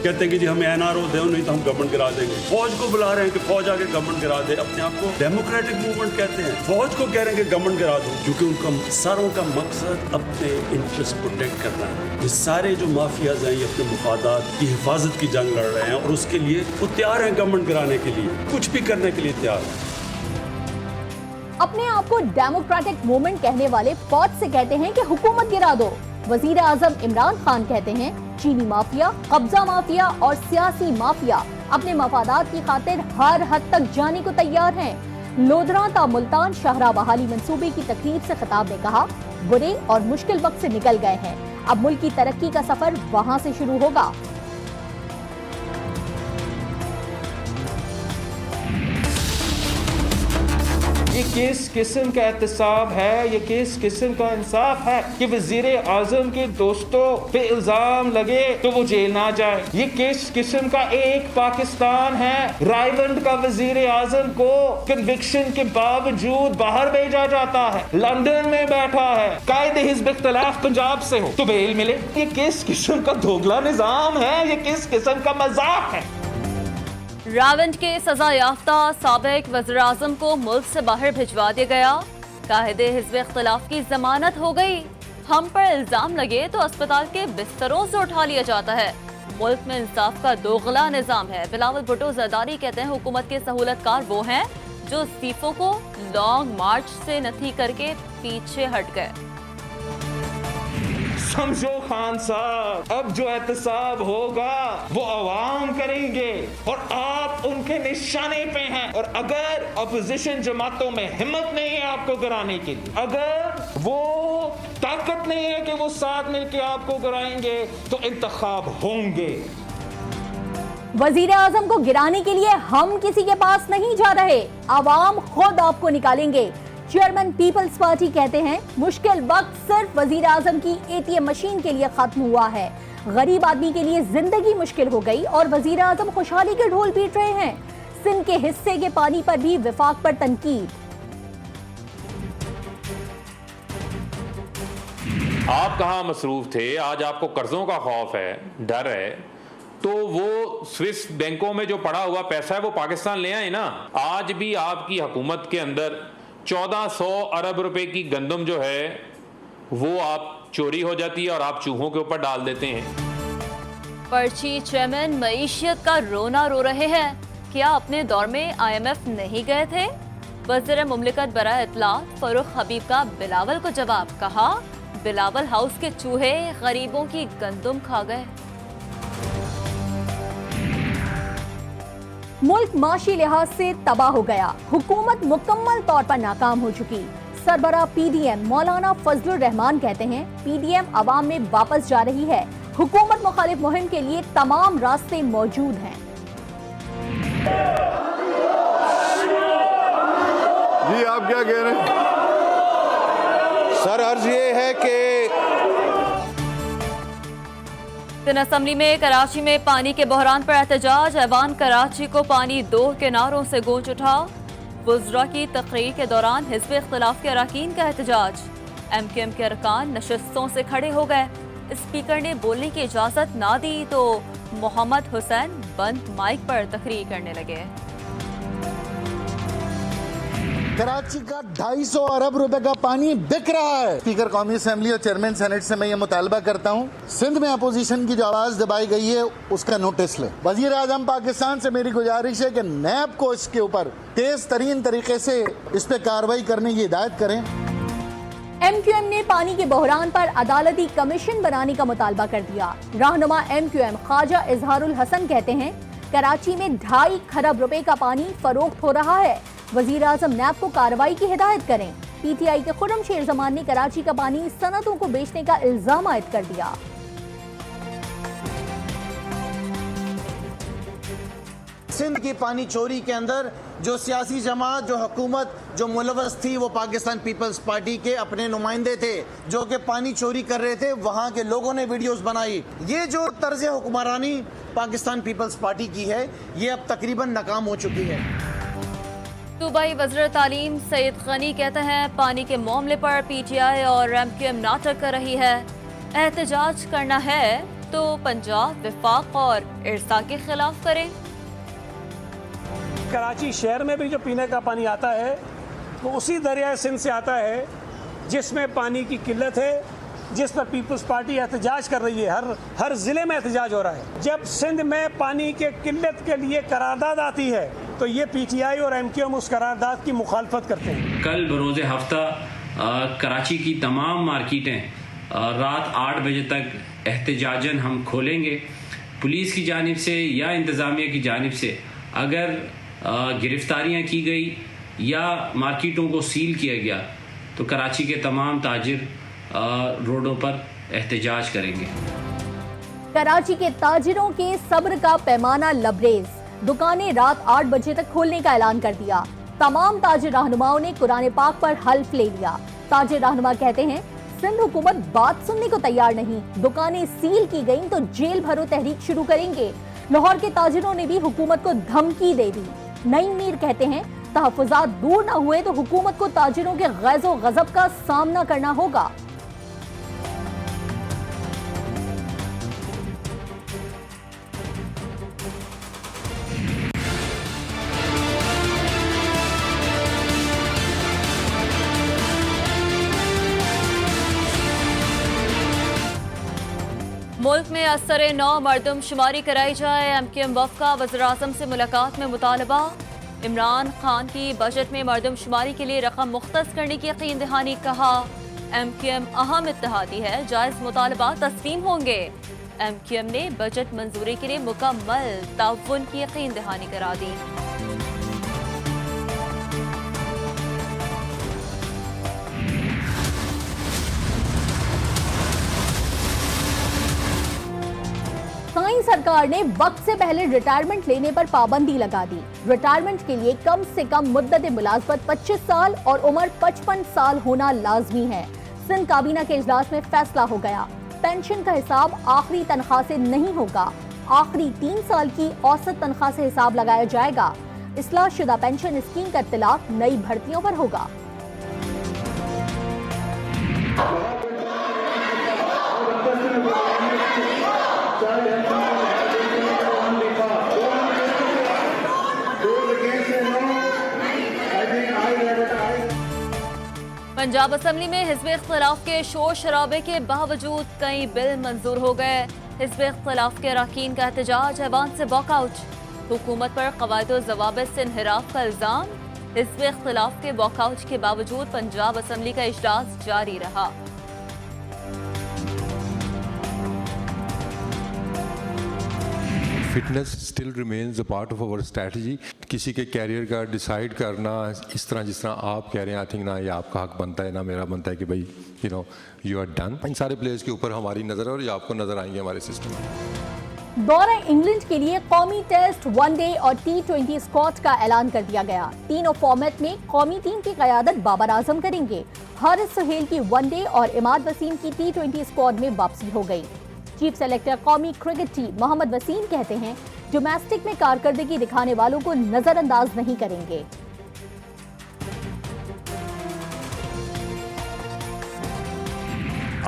कहते हैं कि जी हमें एनआरओ दो, नहीं तो हम गवर्नमेंट गिरा देंगे। फौज को बुला रहे हैं कि फौज आके गवर्नमेंट गिरा दे। अपने आप को डेमोक्रेटिक मूवमेंट कहते हैं, फौज को कह रहे हैं कि गवर्नमेंट गिरा दो, क्योंकि उनका सारों का मकसद अपने इंटरेस्ट प्रोटेक्ट करना है। ये सारे जो माफियाज हैं ये अपने मुफादात की हिफाजत की जंग लड़ रहे हैं और उसके लिए वो तैयार हैं गवर्नमेंट गिराने के लिए, कुछ भी करने के लिए तैयार है। अपने आप को डेमोक्रेटिक मूवमेंट कहने वाले फौज से कहते हैं कि हुकूमत गिरा दो। वजीर आजम इमरान खान कहते हैं चीनी माफिया, कब्जा माफिया और सियासी माफिया अपने मफादात की खातिर हर हद तक जाने को तैयार हैं। लोधरा ता मुल्तान शाहराह बहाली मंसूबे की तकरीब से खिताब ने कहा, बुरे और मुश्किल वक्त से निकल गए हैं, अब मुल्क की तरक्की का सफर वहां से शुरू होगा। ये किस किस्म का एहतसाब है, ये किस किस्म का इंसाफ है कि वजीर आजम के दोस्तों पे इल्जाम लगे तो वो जेल ना जाए। ये किस किस्म का एक पाकिस्तान है, रायवंड का वजीर आजम को कन्विक्शन के बावजूद बाहर भेजा जाता है, लंदन में बैठा है, कायदे हिज़्ब इख्तिलाफ पंजाब से हो तो बेल मिले। ये किस किस्म का दोगला निजाम है, ये किस किस्म का मजाक है। रावंड के सजा याफ्ता साबिक वज़ीर-ए-आज़म को मुल्क से बाहर भिजवा दिया गया। कायदे हिज़्ब इख्तिलाफ की जमानत हो गई। हम पर इल्जाम लगे तो अस्पताल के बिस्तरों से उठा लिया जाता है। मुल्क में इंसाफ का दोगला निजाम है। बिलावल भुट्टो जरदारी कहते हैं हुकूमत के सहूलतकार वो हैं जो इस्तीफों को लॉन्ग मार्च से नथी करके पीछे हट गए। समझो खान साहब, अब जो एहतसाब होगा वो अवाम करेंगे और आप उनके निशाने पे हैं। और अगर अपोजिशन जमातों में हिम्मत नहीं है आपको गिराने की, अगर वो ताकत नहीं है कि वो साथ मिलकर आपको गिराएंगे, तो इंतखाब होंगे। वजीर आजम को गिराने के लिए हम किसी के पास नहीं जा रहे, आवाम खुद आपको निकालेंगे। चेयरमैन पीपल्स पार्टी कहते हैं मुश्किल वक्त सिर्फ वजीर आजम की एटीएम मशीन के लिए खत्म हुआ है। गरीब आदमी के लिए जिंदगी मुश्किल हो गई और वजीर आजम खुशहाली के ढोल पीट रहे हैं। सिंध के हिस्से के पानी पर भी विफाक पर तनकीद। आप कहाँ मसरूफ थे, आज आपको कर्जों का खौफ है, डर है, तो वो स्विस बैंकों में जो पड़ा हुआ पैसा है वो पाकिस्तान ले आए ना। आज भी आपकी हुकूमत के अंदर 1400 अरब रुपए की गंदम जो है वो आप चोरी हो जाती है और आप चूहों के ऊपर डाल देते हैं। पर्ची चेयरमैन मईशियत का रोना रो रहे हैं। क्या अपने दौर में IMF नहीं गए थे? वज़ीर मुमलिकत बराए इत्तलात फरूख हबीब का बिलावल को जवाब, कहा बिलावल हाउस के चूहे गरीबों की गंदम खा गए। मुल्क माशी लिहाज से तबाह हो गया, हुकूमत मुकम्मल तौर पर नाकाम हो चुकी। सरबराह PDM मौलाना फजलुर रहमान कहते हैं PDM अवाम में वापस जा रही है। हुकूमत मुखालिफ मुहिम के लिए तमाम रास्ते मौजूद हैं। जी आप क्या कह रहे हैं? सर अर्ज ये है कि असम्बली में कराची में पानी के बहरान पर एहतजाज। ऐवान कराची को पानी दो किनारों से गूंज उठा। वुज़रा की तकरीर के दौरान हिज़्ब इख्तिलाफ के अरकान का एहतजाज। MQM के अरकान नशिस्तों से खड़े हो गए। स्पीकर ने बोलने की इजाजत ना दी तो मोहम्मद हुसैन बंद माइक पर तकरीर करने लगे। कराची का 250 अरब रुपए का पानी बिक रहा है। स्पीकर कौमी असेंबली और चेयरमैन सेनेट से मैं ये मुतालबा करता हूँ, सिंध में अपोजिशन की जो आवाज दबाई गई है उसका नोटिस ले। वजीर आजम पाकिस्तान से मेरी गुजारिश है कि नैब को इसके ऊपर तेज तरीन तरीके से इस पे कार्रवाई करने की हिदायत करें। MQM ने पानी के बहरान पर अदालती कमीशन बनाने का मुतालबा कर दिया। रहनुमा MQM ख्वाजा इजहारुल हसन कहते हैं कराची में 2.5 खरब रुपए का पानी फरोख्त हो रहा है। वजीर आजम नैब को कार्रवाई की हिदायत करें। PTI के खुर्रम शेर जमान ने कराची का पानी सनतों को बेचने का इल्जाम आयद कर दिया। सिंध की पानी चोरी के अंदर जो सियासी जमात, जो हुकूमत जो मुलव्वस थी वो पाकिस्तान पीपल्स पार्टी के अपने नुमाइंदे थे जो कि पानी चोरी कर रहे थे। वहाँ के लोगों ने वीडियोस बनाई। ये जो तर्ज हुक्मरानी पाकिस्तान पीपल्स पार्टी की है ये अब तकरीबन नाकाम हो चुकी है। सूबाई वज़ीर तालीम सईद गनी कहते हैं पानी के मामले पर PTI और MQM नाटक कर रही है। एहतजाज करना है तो पंजाब विफाक और इरसा के खिलाफ करें। कराची शहर में भी जो पीने का पानी आता है वो उसी दरिया सिंध से आता है जिसमें पानी की किल्लत है, जिस पर पीपल्स पार्टी एहतजाज कर रही है। हर ज़िले में एहतजाज हो रहा है। जब सिंध में पानी के किल्लत के लिए करारदाद आती है तो ये पीटीआई और एमक्यूएम उस करारदाद की मुखालफत करते हैं। कल बरोज़ हफ्ता कराची की तमाम मार्केटें रात 8 बजे तक एहतजाजन हम खोलेंगे। पुलिस की जानिब से या इंतज़ामिया की जानिब से अगर गिरफ्तारियां की गई या मार्केटों को सील किया गया तो कराची के तमाम ताजिर रोडों पर एहतजाज करेंगे। कराची के ताजिरों के सब्र का पैमाना लबरेज, दुकानें रात 8 बजे तक खोलने का ऐलान कर दिया। तमाम ताजिर रहनुमाओं ने कुरान पाक पर हल्फ ले लिया। ताजिर रहनुमा कहते हैं सिंध हुकूमत बात सुनने को तैयार नहीं, दुकानें सील की गईं तो जेल भरो तहरीक शुरू करेंगे। लाहौर के ताजिरों ने भी हुकूमत को धमकी दे दी। नईम मीर कहते हैं तहफ़्फ़ुज़ात दूर न हुए तो हुकूमत को ताजिरों के गैज़ो गज़ब का सामना करना होगा। मुल्क में असर नौ मरदमशुमारी कराई जाए। एमक्यूएम वफ़द का वज़ीर-ए-आज़म से मुलाकात में मुतालबा। इमरान खान की बजट में मरदमशुमारी के लिए रकम मुख्तस करने की यकीन दहानी। कहा एमक्यूएम अहम इत्तेहादी है, जायज़ मुतालबा तस्लीम होंगे। एमक्यूएम ने बजट मंजूरी के लिए मुकम्मल ताउन की यकीन दहानी करा दी। साईं सरकार ने वक्त से पहले रिटायरमेंट लेने पर पाबंदी लगा दी। रिटायरमेंट के लिए कम से कम मुद्दत मुलाजमत 25 साल और उम्र 55 साल होना लाजमी है। सिंध काबीना के इजलास में फैसला हो गया। पेंशन का हिसाब आखिरी तनख्वाह से नहीं होगा, आखिरी 3 साल की औसत तनख्वाह से हिसाब लगाया जाएगा। इस्लाह शुदा पेंशन स्कीम का इत्तलाक नई भर्तियों पर होगा। पंजाब असम्बली में हिज़्ब इख्तिलाफ के शोर शराबे के बावजूद कई बिल मंजूर हो गए। हिज़्ब इख्तिलाफ के अरकान का एहतजाज, ऐवान से वॉकआउट। हुकूमत पर क़वायद व ज़वाबित से इन्हिराफ का इल्ज़ाम। हिज़्ब इख्तिलाफ के वॉकआउट के बावजूद पंजाब असम्बली का इजलास जारी रहा। Fitness still remains a part of our strategy. किसी के कैरियर का डिसाइड करना इस तरह जिस तरह आप कह रहे हैं, आई थिंक ना ये आपका हक बनता है ना मेरा बनता है कि भाई यू आर डन। इन सारे प्लेयर्स के ऊपर हमारी नज़र है और ये आपको नज़र आएंगे हमारे सिस्टम में। दौरा इंग्लैंड के लिए कौमी टेस्ट, वनडे और T20 स्क्वाड का ऐलान कर दिया गया। तीनों फॉर्मेट में कौमी टीम की क़यादत बाबर आजम करेंगे। हारिस सुहेल की वनडे और इमाद वसीम की T20 स्क्वाड में वापसी हो गई। चीफ सेलेक्टर कौमी क्रिकेट टीम मोहम्मद वसीम कहते हैं डोमेस्टिक में कारकर्दगी दिखाने वालों को नजरअंदाज नहीं करेंगे।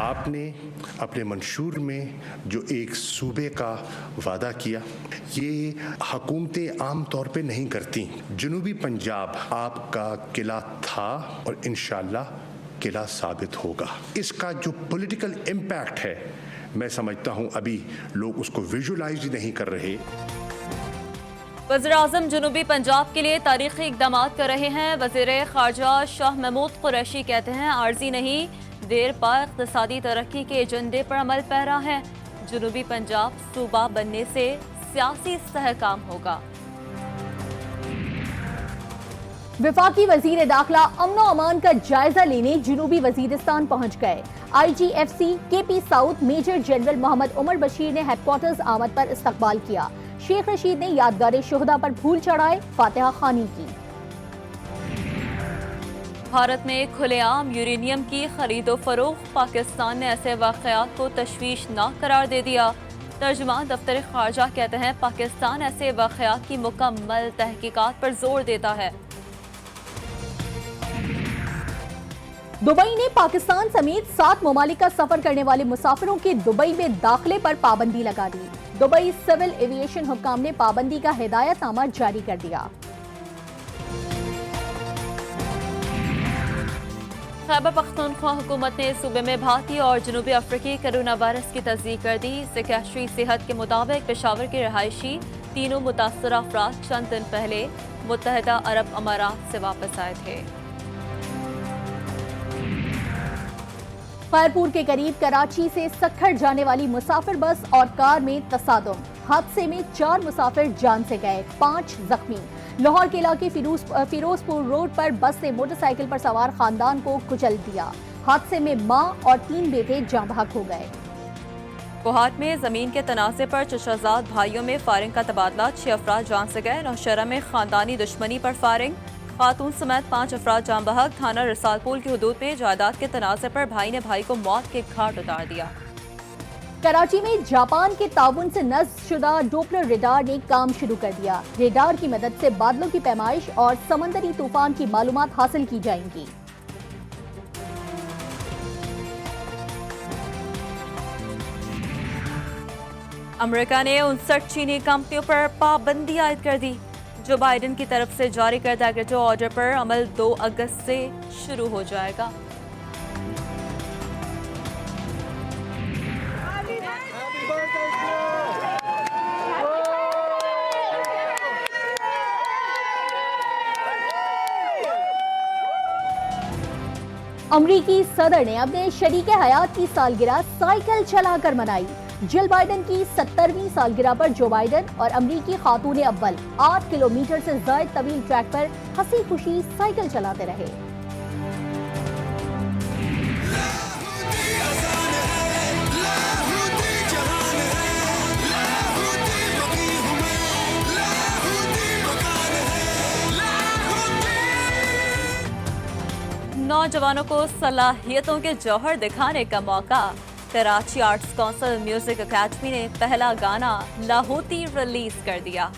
आपने अपने मंशूर में जो एक सूबे का वादा किया, ये हुकूमतें आम तौर पे नहीं करती। जनूबी पंजाब आपका किला था और इंशाअल्लाह किला साबित होगा। इसका जो पॉलिटिकल इम्पैक्ट है, मैं समझता हूं अभी लोग उसको विजुअलाइज नहीं कर रहे। वज़ीर-ए-आज़म जनूबी पंजाब के लिए तारीखी इक़दाम कर रहे हैं। वज़ीर ख़ारजा शाह महमूद कुरैशी कहते हैं आर्जी नहीं, देर पर इक़्तिसादी तरक्की के एजेंडे पर अमल पैरा है। जनूबी पंजाब सूबा बनने से सियासी इस्तेहकाम होगा। वफाकी वजीर दाखिला अमनो अमान का जायजा लेने जनूबी वजीरिस्तान पहुंच गए। IGFC KP south major general Mohammad Umar Bashir ने हेडक्वार्टर्स आमद पर इस्तकबाल किया। शेख रशीद ने यादगार शोहदा पर फूल चढ़ाए, फातिहा खानी की। भारत में खुलेआम यूरेनियम की खरीदो फरोख्त, पाकिस्तान ने ऐसे वाक़यात को तशवीशनाक करार दे दिया। तर्जुमान दफ्तर खारजा कहते हैं पाकिस्तान ऐसे वाक़यात की मुकम्मल तहकीकात पर जोर देता है। दुबई ने पाकिस्तान समेत 7 ममालिक का सफर करने वाले मुसाफिरों के दुबई में दाखिले पर पाबंदी लगा दी। दुबई सिविल एविएशन हुक्काम ने पाबंदी का हिदायतनामा जारी कर दिया। खैबर पख्तूनख्वा हुकूमत ने सूबे में भारतीय और जनूबी अफ्रीकी कोरोना वायरस की तस्दीक कर दी। सेक्रेटरी सेहत के मुताबिक पेशावर के रहायशी तीनों मुतासर अफराद चंद दिन पहले मुत्तहदा अरब अमारात से वापस आए थे। खैरपुर के करीब कराची से सक्खर जाने वाली मुसाफिर बस और कार में तसादुम। हादसे में 4 मुसाफिर जान से गए, 5 जख्मी। लाहौर के इलाके फिरोजपुर रोड पर बस ने मोटरसाइकिल पर सवार खानदान को कुचल दिया। हादसे में मां और 3 बेटे जाँ बहक हो गए। कोहाट में जमीन के तनाज़े पर चचाजाद भाइयों में फायरिंग का तबादला, 6 अफराद जान से गए। नौशहरा में खानदानी दुश्मनी पर फायरिंग, खातून समेत 5 अफराद जाँ बहक। थाना रसालपुल की हदूद में जायदाद के तनाज़े पर भाई ने भाई को मौत के घाट उतार दिया। कराची में जापान के ताउन से नस्ब शुदा डोपलर रेडार ने काम शुरू कर दिया। रेडार की मदद से बादलों की पैमाइश और समंदरी तूफान की मालूमात हासिल की जाएंगी। अमेरिका ने 59 चीनी कंपनियों पर पाबंदी आयद कर दी। जो बाइडेन की तरफ से जारी करदा एग्जीक्यूटिव ऑर्डर पर अमल 2 अगस्त से शुरू हो जाएगा। अमरीकी सदर ने अपने शरीके हयात की सालगिरह साइकिल चलाकर मनाई। जिल बाइडेन की 70वीं सालगिरह पर जो बाइडेन और अमरीकी खातून अव्वल 8 किलोमीटर से ज्यादा तवील ट्रैक पर हंसी खुशी साइकिल चलाते रहे। नौजवानों को सलाहियतों के जौहर दिखाने का मौका। Karachi arts council music academy ने पहला गाना लाहौती रिलीज कर दिया।